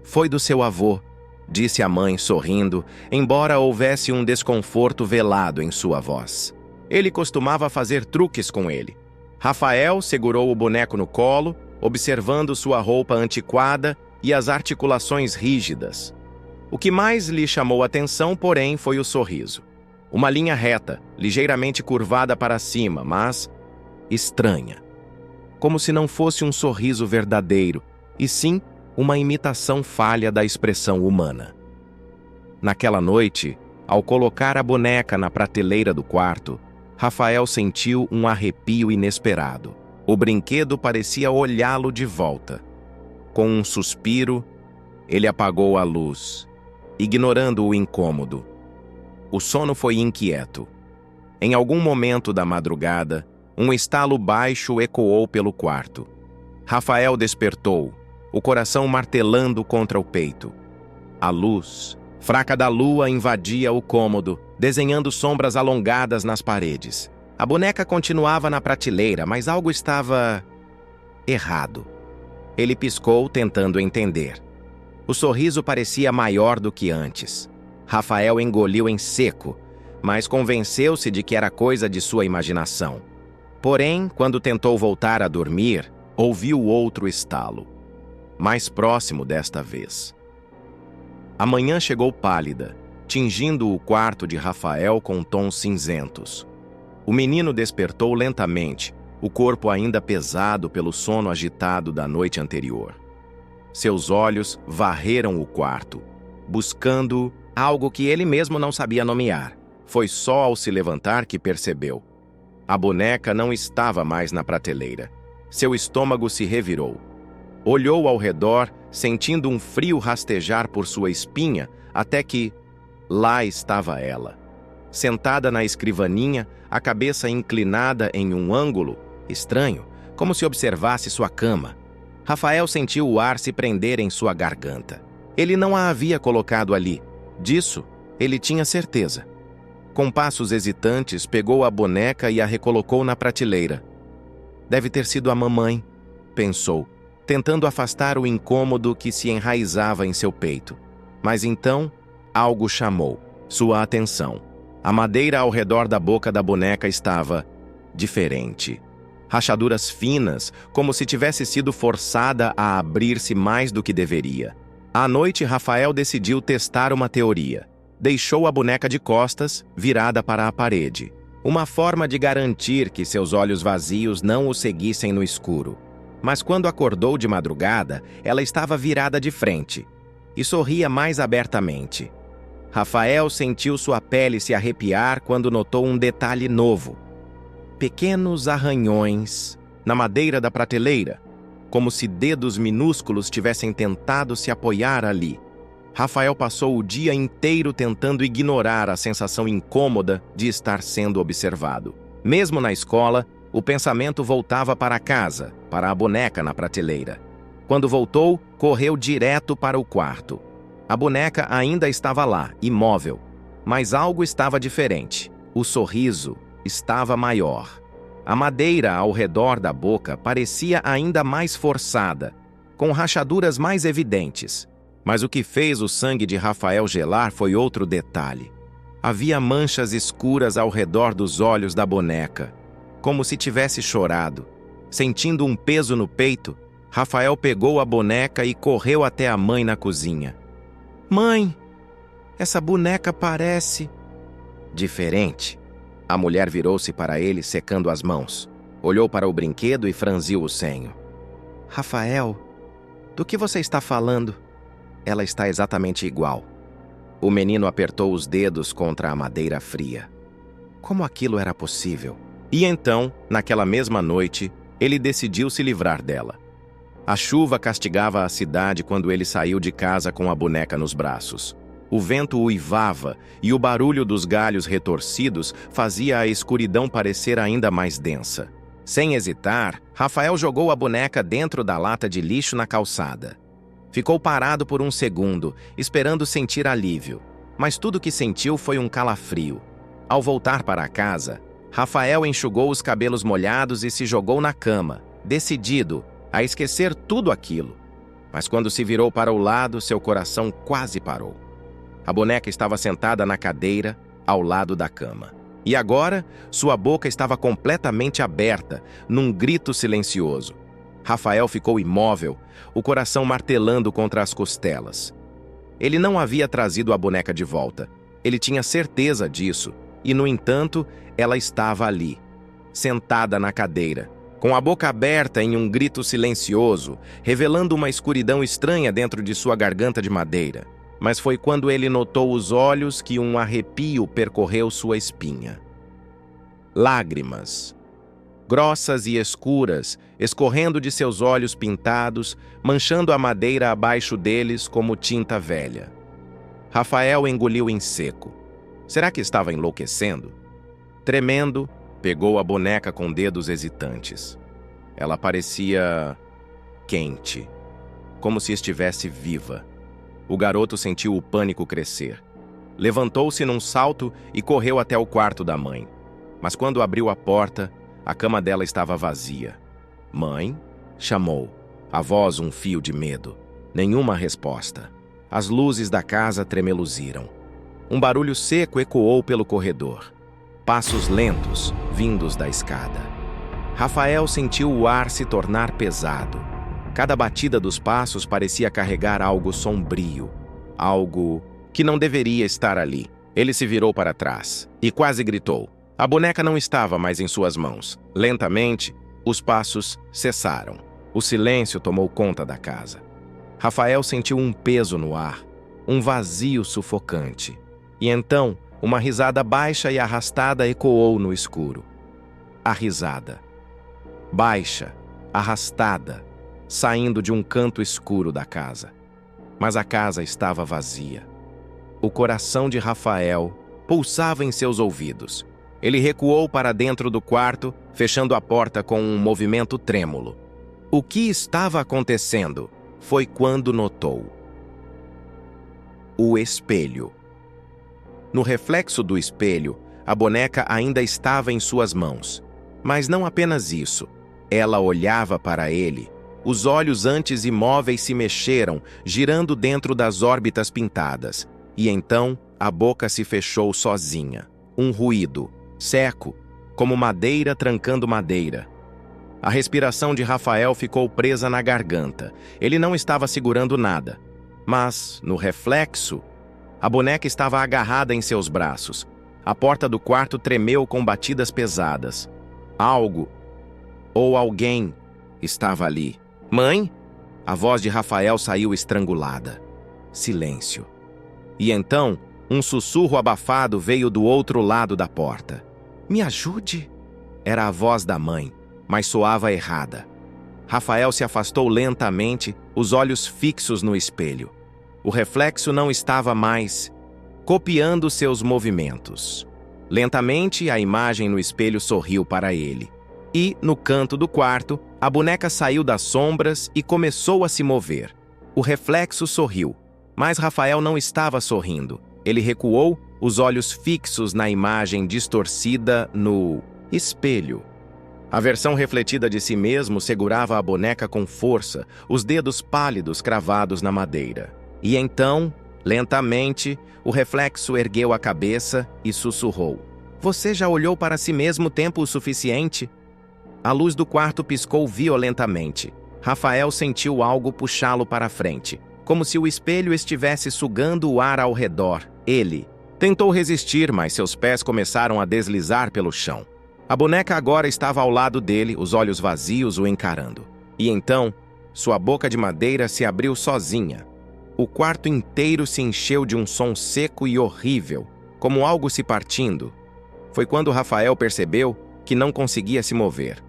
Foi do seu avô, disse a mãe sorrindo, embora houvesse um desconforto velado em sua voz. Ele costumava fazer truques com ele. Rafael segurou o boneco no colo, observando sua roupa antiquada e as articulações rígidas. O que mais lhe chamou a atenção, porém, foi o sorriso. Uma linha reta, ligeiramente curvada para cima, mas estranha. Como se não fosse um sorriso verdadeiro, e sim uma imitação falha da expressão humana. Naquela noite, ao colocar a boneca na prateleira do quarto, Rafael sentiu um arrepio inesperado. O brinquedo parecia olhá-lo de volta. Com um suspiro, ele apagou a luz, ignorando o incômodo. O sono foi inquieto. Em algum momento da madrugada, um estalo baixo ecoou pelo quarto. Rafael despertou, o coração martelando contra o peito. A luz fraca da lua invadia o cômodo, desenhando sombras alongadas nas paredes. A boneca continuava na prateleira, mas algo estava errado. Ele piscou, tentando entender. O sorriso parecia maior do que antes. Rafael engoliu em seco, mas convenceu-se de que era coisa de sua imaginação. Porém, quando tentou voltar a dormir, ouviu outro estalo. Mais próximo desta vez. A manhã chegou pálida, tingindo o quarto de Rafael com tons cinzentos. O menino despertou lentamente, o corpo ainda pesado pelo sono agitado da noite anterior. Seus olhos varreram o quarto, buscando algo que ele mesmo não sabia nomear. Foi só ao se levantar que percebeu. A boneca não estava mais na prateleira. Seu estômago se revirou. Olhou ao redor, sentindo um frio rastejar por sua espinha, até que lá estava ela. Sentada na escrivaninha, a cabeça inclinada em um ângulo, estranho, como se observasse sua cama. Rafael sentiu o ar se prender em sua garganta. Ele não a havia colocado ali. Disso, ele tinha certeza. Com passos hesitantes, pegou a boneca e a recolocou na prateleira. Deve ter sido a mamãe, pensou, tentando afastar o incômodo que se enraizava em seu peito. Mas então, algo chamou sua atenção. A madeira ao redor da boca da boneca estava diferente. Rachaduras finas, como se tivesse sido forçada a abrir-se mais do que deveria. À noite, Rafael decidiu testar uma teoria. Deixou a boneca de costas, virada para a parede. Uma forma de garantir que seus olhos vazios não o seguissem no escuro. Mas quando acordou de madrugada, ela estava virada de frente e sorria mais abertamente. Rafael sentiu sua pele se arrepiar quando notou um detalhe novo. Pequenos arranhões na madeira da prateleira, como se dedos minúsculos tivessem tentado se apoiar ali. Rafael passou o dia inteiro tentando ignorar a sensação incômoda de estar sendo observado. Mesmo na escola, o pensamento voltava para casa, para a boneca na prateleira. Quando voltou, correu direto para o quarto. A boneca ainda estava lá, imóvel, mas algo estava diferente. O sorriso estava maior. A madeira ao redor da boca parecia ainda mais forçada, com rachaduras mais evidentes. Mas o que fez o sangue de Rafael gelar foi outro detalhe. Havia manchas escuras ao redor dos olhos da boneca, como se tivesse chorado. Sentindo um peso no peito, Rafael pegou a boneca e correu até a mãe na cozinha. "Mãe, essa boneca parece..." "Diferente." A mulher virou-se para ele, secando as mãos. Olhou para o brinquedo e franziu o senho. "Rafael, do que você está falando?" "Ela está exatamente igual." O menino apertou os dedos contra a madeira fria. Como aquilo era possível? E então, naquela mesma noite, ele decidiu se livrar dela. A chuva castigava a cidade quando ele saiu de casa com a boneca nos braços. O vento uivava e o barulho dos galhos retorcidos fazia a escuridão parecer ainda mais densa. Sem hesitar, Rafael jogou a boneca dentro da lata de lixo na calçada. Ficou parado por um segundo, esperando sentir alívio, mas tudo que sentiu foi um calafrio. Ao voltar para casa, Rafael enxugou os cabelos molhados e se jogou na cama, decidido a esquecer tudo aquilo. Mas quando se virou para o lado, seu coração quase parou. A boneca estava sentada na cadeira, ao lado da cama. E agora, sua boca estava completamente aberta, num grito silencioso. Rafael ficou imóvel, o coração martelando contra as costelas. Ele não havia trazido a boneca de volta. Ele tinha certeza disso, e, no entanto, ela estava ali, sentada na cadeira, com a boca aberta em um grito silencioso, revelando uma escuridão estranha dentro de sua garganta de madeira. Mas foi quando ele notou os olhos que um arrepio percorreu sua espinha. Lágrimas, grossas e escuras, escorrendo de seus olhos pintados, manchando a madeira abaixo deles como tinta velha. Rafael engoliu em seco. Será que estava enlouquecendo? Tremendo, pegou a boneca com dedos hesitantes. Ela parecia quente, como se estivesse viva. O garoto sentiu o pânico crescer. Levantou-se num salto e correu até o quarto da mãe. Mas quando abriu a porta, a cama dela estava vazia. "Mãe?" chamou, a voz um fio de medo. Nenhuma resposta. As luzes da casa tremeluziram. Um barulho seco ecoou pelo corredor. Passos lentos, vindos da escada. Rafael sentiu o ar se tornar pesado. Cada batida dos passos parecia carregar algo sombrio, algo que não deveria estar ali. Ele se virou para trás e quase gritou. A boneca não estava mais em suas mãos. Lentamente, os passos cessaram. O silêncio tomou conta da casa. Rafael sentiu um peso no ar, um vazio sufocante. E então, uma risada baixa e arrastada ecoou no escuro. A risada. Baixa, arrastada, saindo de um canto escuro da casa. Mas a casa estava vazia. O coração de Rafael pulsava em seus ouvidos. Ele recuou para dentro do quarto, fechando a porta com um movimento trêmulo. O que estava acontecendo foi quando notou o espelho. No reflexo do espelho, a boneca ainda estava em suas mãos. Mas não apenas isso. Ela olhava para ele. Os olhos antes imóveis se mexeram, girando dentro das órbitas pintadas. E então, a boca se fechou sozinha. Um ruído, seco, como madeira trancando madeira. A respiração de Rafael ficou presa na garganta. Ele não estava segurando nada. Mas, no reflexo, a boneca estava agarrada em seus braços. A porta do quarto tremeu com batidas pesadas. Algo, ou alguém, estava ali. "Mãe?" A voz de Rafael saiu estrangulada. Silêncio. E então, um sussurro abafado veio do outro lado da porta. "Me ajude?" Era a voz da mãe, mas soava errada. Rafael se afastou lentamente, os olhos fixos no espelho. O reflexo não estava mais copiando seus movimentos. Lentamente, a imagem no espelho sorriu para ele. E, no canto do quarto, a boneca saiu das sombras e começou a se mover. O reflexo sorriu, mas Rafael não estava sorrindo. Ele recuou, os olhos fixos na imagem distorcida no espelho. A versão refletida de si mesmo segurava a boneca com força, os dedos pálidos cravados na madeira. E então, lentamente, o reflexo ergueu a cabeça e sussurrou: "Você já olhou para si mesmo tempo o suficiente?" A luz do quarto piscou violentamente. Rafael sentiu algo puxá-lo para a frente, como se o espelho estivesse sugando o ar ao redor. Ele tentou resistir, mas seus pés começaram a deslizar pelo chão. A boneca agora estava ao lado dele, os olhos vazios o encarando. E então, sua boca de madeira se abriu sozinha. O quarto inteiro se encheu de um som seco e horrível, como algo se partindo. Foi quando Rafael percebeu que não conseguia se mover.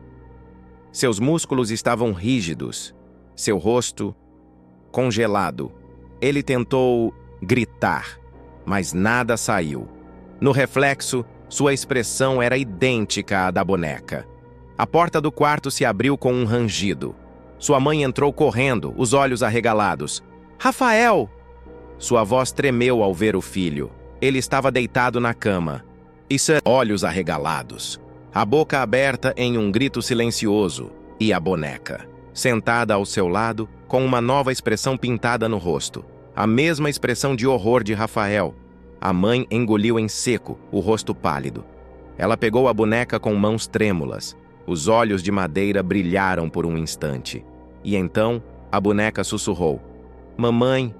Seus músculos estavam rígidos, seu rosto congelado. Ele tentou gritar, mas nada saiu. No reflexo, sua expressão era idêntica à da boneca. A porta do quarto se abriu com um rangido. Sua mãe entrou correndo, os olhos arregalados. "Rafael!" Sua voz tremeu ao ver o filho. Ele estava deitado na cama, e seus olhos arregalados, a boca aberta em um grito silencioso, e a boneca, sentada ao seu lado, com uma nova expressão pintada no rosto, a mesma expressão de horror de Rafael. A mãe engoliu em seco, o rosto pálido. Ela pegou a boneca com mãos trêmulas. Os olhos de madeira brilharam por um instante. E então, a boneca sussurrou: "Mamãe,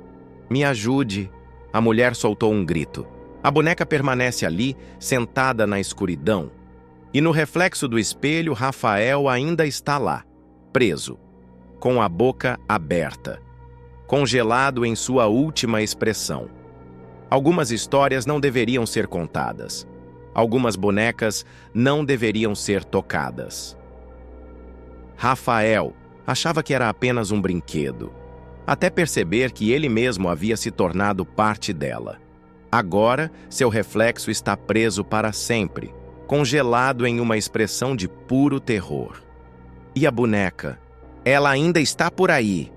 me ajude." A mulher soltou um grito. A boneca permanece ali, sentada na escuridão. E no reflexo do espelho, Rafael ainda está lá, preso, com a boca aberta, congelado em sua última expressão. Algumas histórias não deveriam ser contadas. Algumas bonecas não deveriam ser tocadas. Rafael achava que era apenas um brinquedo, até perceber que ele mesmo havia se tornado parte dela. Agora, seu reflexo está preso para sempre, congelado em uma expressão de puro terror. E a boneca? Ela ainda está por aí,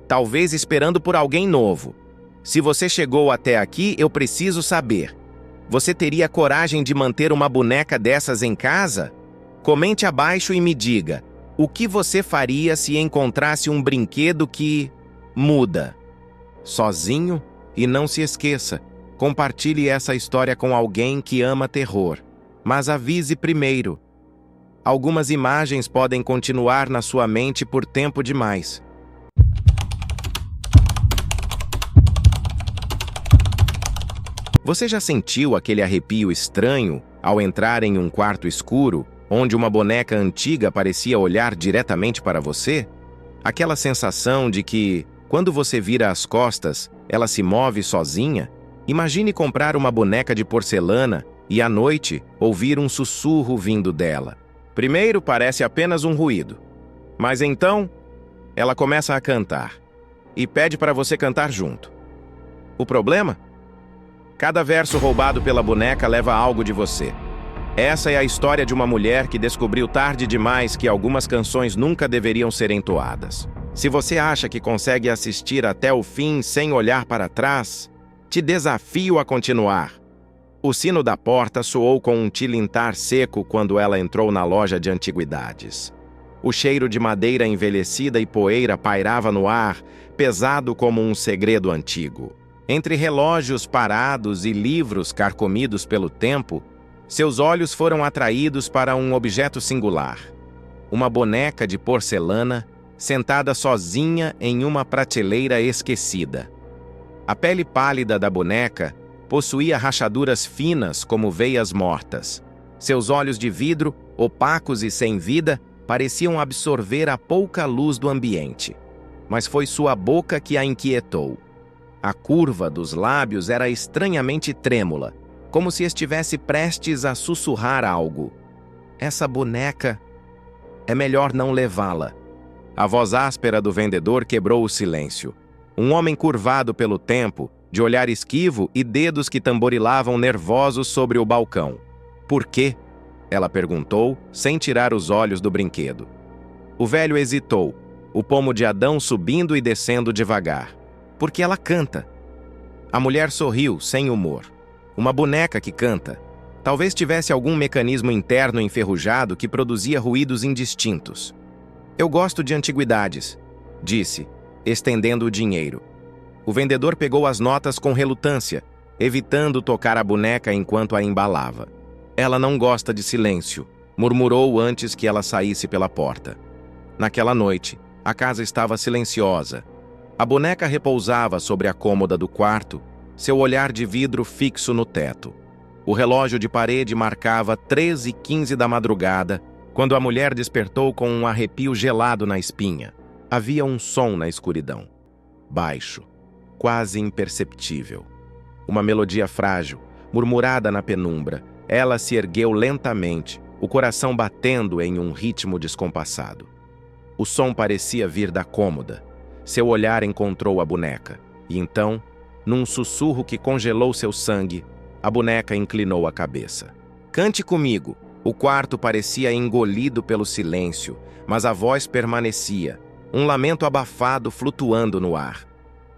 talvez esperando por alguém novo. Se você chegou até aqui, eu preciso saber. Você teria coragem de manter uma boneca dessas em casa? Comente abaixo e me diga, o que você faria se encontrasse um brinquedo que muda? Sozinho? E não se esqueça, compartilhe essa história com alguém que ama terror. Mas avise primeiro. Algumas imagens podem continuar na sua mente por tempo demais. Você já sentiu aquele arrepio estranho ao entrar em um quarto escuro, onde uma boneca antiga parecia olhar diretamente para você? Aquela sensação de que, quando você vira as costas, ela se move sozinha? Imagine comprar uma boneca de porcelana e, à noite, ouvir um sussurro vindo dela. Primeiro parece apenas um ruído, mas então ela começa a cantar e pede para você cantar junto. O problema? Cada verso roubado pela boneca leva algo de você. Essa é a história de uma mulher que descobriu tarde demais que algumas canções nunca deveriam ser entoadas. Se você acha que consegue assistir até o fim sem olhar para trás, te desafio a continuar. O sino da porta soou com um tilintar seco quando ela entrou na loja de antiguidades. O cheiro de madeira envelhecida e poeira pairava no ar, pesado como um segredo antigo. Entre relógios parados e livros carcomidos pelo tempo, seus olhos foram atraídos para um objeto singular. Uma boneca de porcelana sentada sozinha em uma prateleira esquecida. A pele pálida da boneca possuía rachaduras finas como veias mortas. Seus olhos de vidro, opacos e sem vida, pareciam absorver a pouca luz do ambiente. Mas foi sua boca que a inquietou. A curva dos lábios era estranhamente trêmula, como se estivesse prestes a sussurrar algo. Essa boneca... é melhor não levá-la. A voz áspera do vendedor quebrou o silêncio. Um homem curvado pelo tempo, de olhar esquivo e dedos que tamborilavam nervosos sobre o balcão. "Por quê?" ela perguntou, sem tirar os olhos do brinquedo. O velho hesitou, o pomo de Adão subindo e descendo devagar. "Porque ela canta." A mulher sorriu, sem humor. Uma boneca que canta. Talvez tivesse algum mecanismo interno enferrujado que produzia ruídos indistintos. "Eu gosto de antiguidades", disse, estendendo o dinheiro. O vendedor pegou as notas com relutância, evitando tocar a boneca enquanto a embalava. Ela não gosta de silêncio, murmurou antes que ela saísse pela porta. Naquela noite, a casa estava silenciosa. A boneca repousava sobre a cômoda do quarto, seu olhar de vidro fixo no teto. O relógio de parede marcava 3h15 da madrugada, quando a mulher despertou com um arrepio gelado na espinha. Havia um som na escuridão. Baixo, quase imperceptível. Uma melodia frágil, murmurada na penumbra. Ela se ergueu lentamente, o coração batendo em um ritmo descompassado. O som parecia vir da cômoda. Seu olhar encontrou a boneca. E então, num sussurro que congelou seu sangue, a boneca inclinou a cabeça. Cante comigo. O quarto parecia engolido pelo silêncio, mas a voz permanecia, um lamento abafado flutuando no ar.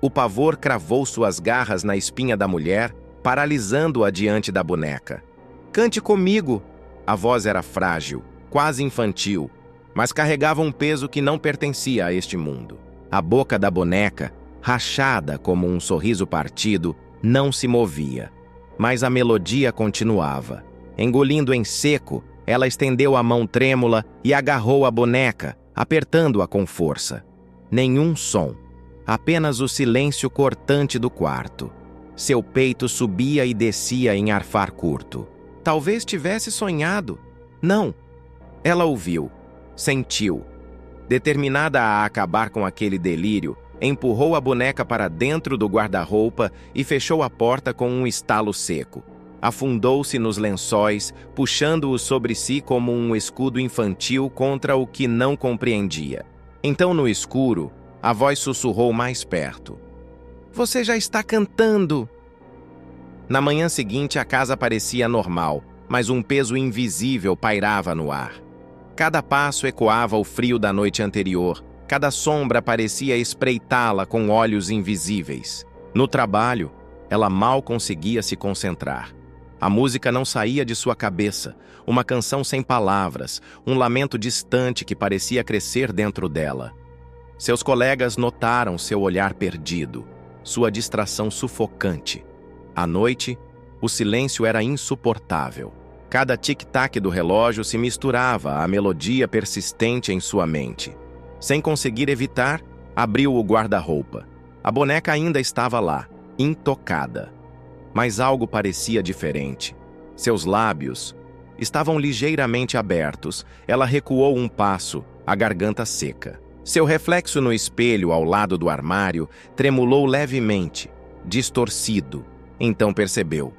O pavor cravou suas garras na espinha da mulher, paralisando-a diante da boneca. Cante comigo! A voz era frágil, quase infantil, mas carregava um peso que não pertencia a este mundo. A boca da boneca, rachada como um sorriso partido, não se movia. Mas a melodia continuava. Engolindo em seco, ela estendeu a mão trêmula e agarrou a boneca, apertando-a com força. Nenhum som, apenas o silêncio cortante do quarto. Seu peito subia e descia em arfar curto. Talvez tivesse sonhado. Não. Ela ouviu, sentiu. Determinada a acabar com aquele delírio, empurrou a boneca para dentro do guarda-roupa e fechou a porta com um estalo seco. Afundou-se nos lençóis, puxando-o sobre si como um escudo infantil contra o que não compreendia. Então, no escuro, a voz sussurrou mais perto. Você já está cantando! Na manhã seguinte, a casa parecia normal, mas um peso invisível pairava no ar. Cada passo ecoava o frio da noite anterior, cada sombra parecia espreitá-la com olhos invisíveis. No trabalho, ela mal conseguia se concentrar. A música não saía de sua cabeça, uma canção sem palavras, um lamento distante que parecia crescer dentro dela. Seus colegas notaram seu olhar perdido, sua distração sufocante. À noite, o silêncio era insuportável. Cada tic-tac do relógio se misturava à melodia persistente em sua mente. Sem conseguir evitar, abriu o guarda-roupa. A boneca ainda estava lá, intocada. Mas algo parecia diferente. Seus lábios estavam ligeiramente abertos. Ela recuou um passo, a garganta seca. Seu reflexo no espelho ao lado do armário tremulou levemente, distorcido. Então percebeu.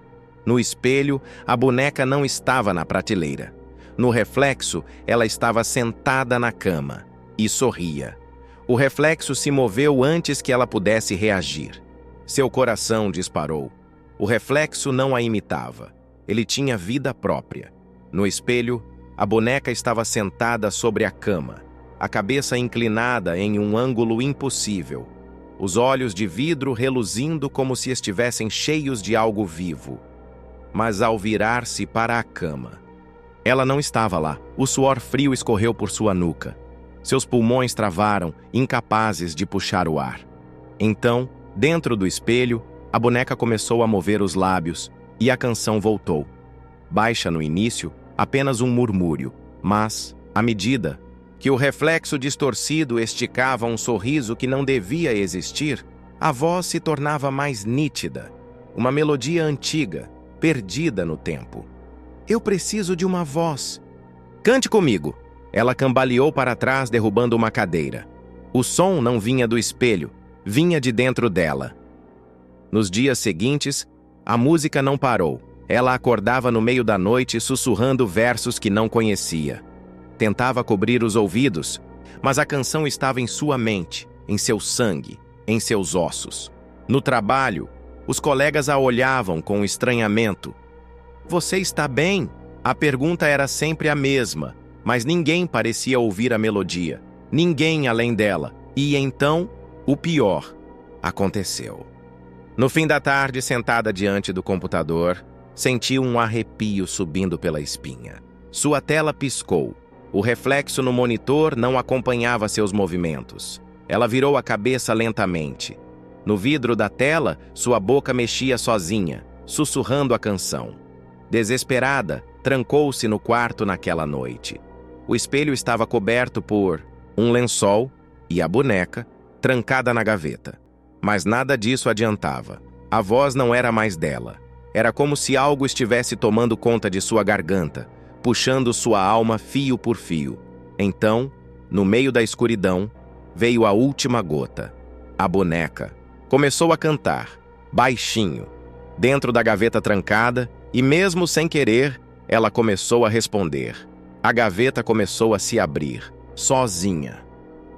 No espelho, a boneca não estava na prateleira. No reflexo, ela estava sentada na cama e sorria. O reflexo se moveu antes que ela pudesse reagir. Seu coração disparou. O reflexo não a imitava. Ele tinha vida própria. No espelho, a boneca estava sentada sobre a cama, a cabeça inclinada em um ângulo impossível, os olhos de vidro reluzindo como se estivessem cheios de algo vivo. Mas ao virar-se para a cama, ela não estava lá. O suor frio escorreu por sua nuca. Seus pulmões travaram, incapazes de puxar o ar. Então, dentro do espelho, a boneca começou a mover os lábios e a canção voltou. Baixa no início, apenas um murmúrio, mas, à medida que o reflexo distorcido esticava um sorriso que não devia existir, a voz se tornava mais nítida, uma melodia antiga, perdida no tempo. Eu preciso de uma voz. Cante comigo. Ela cambaleou para trás, derrubando uma cadeira. O som não vinha do espelho, vinha de dentro dela. Nos dias seguintes, a música não parou. Ela acordava no meio da noite sussurrando versos que não conhecia. Tentava cobrir os ouvidos, mas a canção estava em sua mente, em seu sangue, em seus ossos. No trabalho, os colegas a olhavam com estranhamento. Você está bem? A pergunta era sempre a mesma, mas ninguém parecia ouvir a melodia. Ninguém além dela. E então, o pior aconteceu. No fim da tarde, sentada diante do computador, sentiu um arrepio subindo pela espinha. Sua tela piscou. O reflexo no monitor não acompanhava seus movimentos. Ela virou a cabeça lentamente. No vidro da tela, sua boca mexia sozinha, sussurrando a canção. Desesperada, trancou-se no quarto naquela noite. O espelho estava coberto por um lençol e a boneca, trancada na gaveta. Mas nada disso adiantava. A voz não era mais dela. Era como se algo estivesse tomando conta de sua garganta, puxando sua alma fio por fio. Então, no meio da escuridão, veio a última gota. A boneca começou a cantar, baixinho, dentro da gaveta trancada, e mesmo sem querer, ela começou a responder. A gaveta começou a se abrir, sozinha.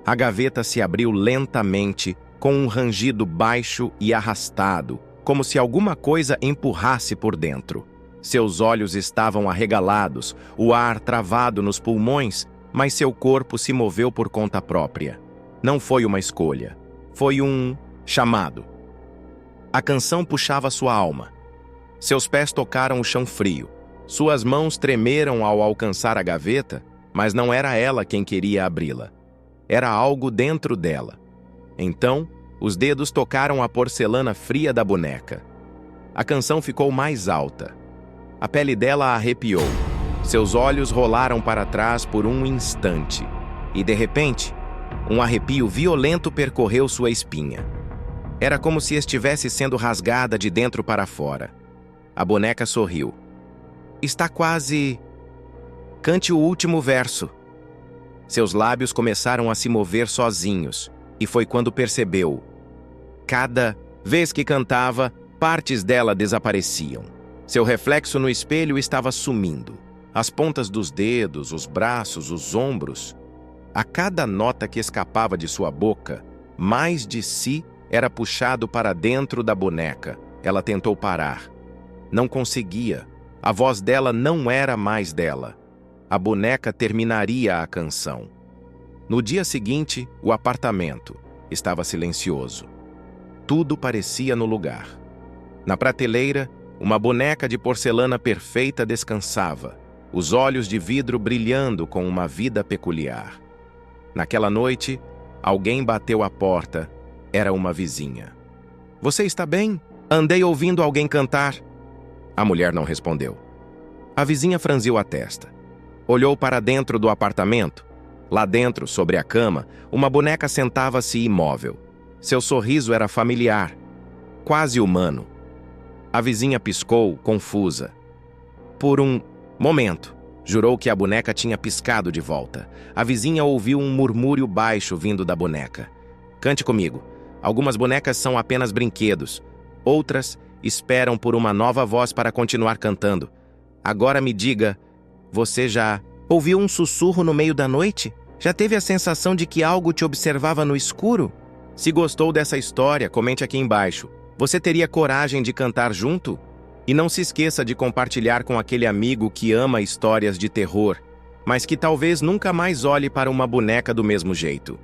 A gaveta se abriu lentamente, com um rangido baixo e arrastado, como se alguma coisa empurrasse por dentro. Seus olhos estavam arregalados, o ar travado nos pulmões, mas seu corpo se moveu por conta própria. Não foi uma escolha, foi um chamado. A canção puxava sua alma. Seus pés tocaram o chão frio. Suas mãos tremeram ao alcançar a gaveta, mas não era ela quem queria abri-la. Era algo dentro dela. Então, os dedos tocaram a porcelana fria da boneca. A canção ficou mais alta. A pele dela arrepiou. Seus olhos rolaram para trás por um instante. E, de repente, um arrepio violento percorreu sua espinha. Era como se estivesse sendo rasgada de dentro para fora. A boneca sorriu. Está quase... Cante o último verso. Seus lábios começaram a se mover sozinhos, e foi quando percebeu. Cada vez que cantava, partes dela desapareciam. Seu reflexo no espelho estava sumindo. As pontas dos dedos, os braços, os ombros. A cada nota que escapava de sua boca, mais de si era puxado para dentro da boneca. Ela tentou parar. Não conseguia. A voz dela não era mais dela. A boneca terminaria a canção. No dia seguinte, o apartamento estava silencioso. Tudo parecia no lugar. Na prateleira, uma boneca de porcelana perfeita descansava, os olhos de vidro brilhando com uma vida peculiar. Naquela noite, alguém bateu à porta. Era uma vizinha. "Você está bem? Andei ouvindo alguém cantar." A mulher não respondeu. A vizinha franziu a testa. Olhou para dentro do apartamento. Lá dentro, sobre a cama, uma boneca sentava-se imóvel. Seu sorriso era familiar, quase humano. A vizinha piscou, confusa. Por um momento, jurou que a boneca tinha piscado de volta. A vizinha ouviu um murmúrio baixo vindo da boneca. "Cante comigo. Algumas bonecas são apenas brinquedos. Outras esperam por uma nova voz para continuar cantando. Agora me diga, você já ouviu um sussurro no meio da noite? Já teve a sensação de que algo te observava no escuro? Se gostou dessa história, comente aqui embaixo. Você teria coragem de cantar junto? E não se esqueça de compartilhar com aquele amigo que ama histórias de terror, mas que talvez nunca mais olhe para uma boneca do mesmo jeito.